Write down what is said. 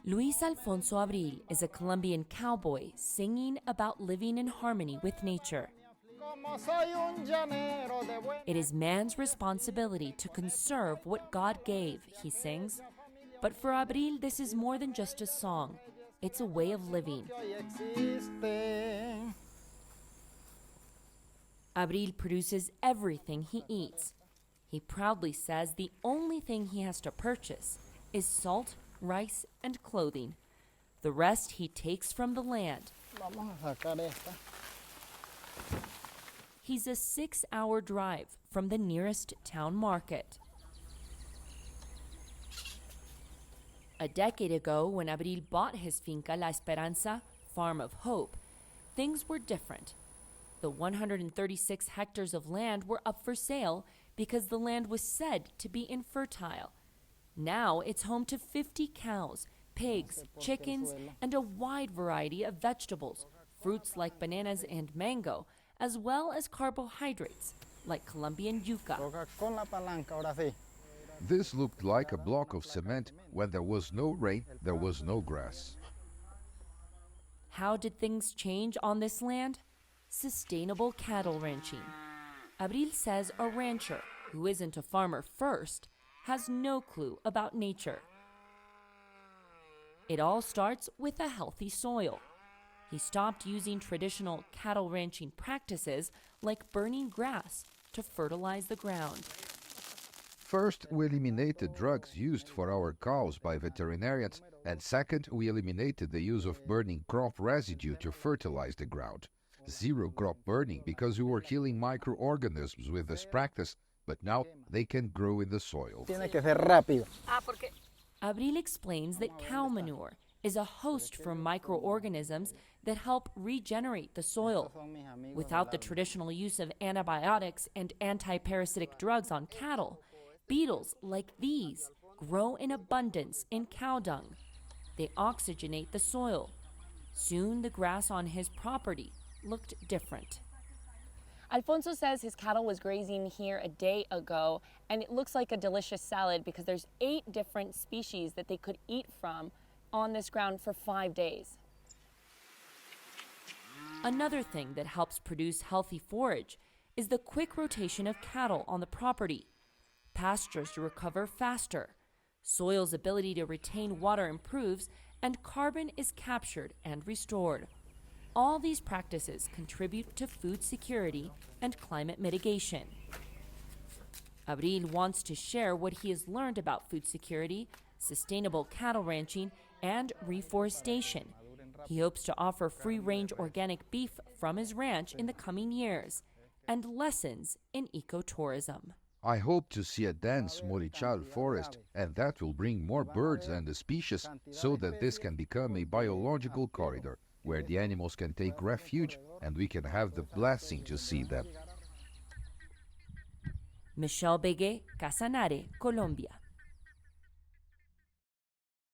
Luis Alfonso Abril is a Colombian cowboy singing about living in harmony with nature. It is man's responsibility to conserve what God gave, he sings. But for Abril, this is more than just a song. It's a way of living. Abril produces everything he eats. He proudly says the only thing he has to purchase is salt, rice, and clothing. The rest he takes from the land. He's a 6-hour drive from the nearest town market. A decade ago, when Abril bought his finca La Esperanza, Farm of Hope, things were different. The 136 hectares of land were up for sale because the land was said to be infertile. Now it's home to 50 cows, pigs, chickens, and a wide variety of vegetables, fruits like bananas and mango, as well as carbohydrates like Colombian yuca. This looked like a block of cement. When there was no rain, there was no grass. How did things change on this land? Sustainable cattle ranching. Abril says a rancher, who isn't a farmer first, has no clue about nature. It all starts with a healthy soil. He stopped using traditional cattle ranching practices like burning grass to fertilize the ground. First, we eliminated drugs used for our cows by veterinarians, and second, we eliminated the use of burning crop residue to fertilize the ground. Zero crop burning because we were killing microorganisms with this practice, but now they can grow in the soil. Abril explains that cow manure is a host for microorganisms that help regenerate the soil. Without the traditional use of antibiotics and anti-parasitic drugs on cattle, beetles like these grow in abundance in cow dung. They oxygenate the soil. Soon the grass on his property looked different. Alfonso says his cattle was grazing here a day ago, and it looks like a delicious salad because there's 8 different species that they could eat from on this ground for 5 days. Another thing that helps produce healthy forage is the quick rotation of cattle on the property. Pastures recover faster, soil's ability to retain water improves, and carbon is captured and restored. All these practices contribute to food security and climate mitigation. Abril wants to share what he has learned about food security, sustainable cattle ranching, and reforestation. He hopes to offer free-range organic beef from his ranch in the coming years and lessons in ecotourism. I hope to see a dense morichal forest, and that will bring more birds and species so that this can become a biological corridor where the animals can take refuge and we can have the blessing to see them. Michelle Begue, Casanare, Colombia.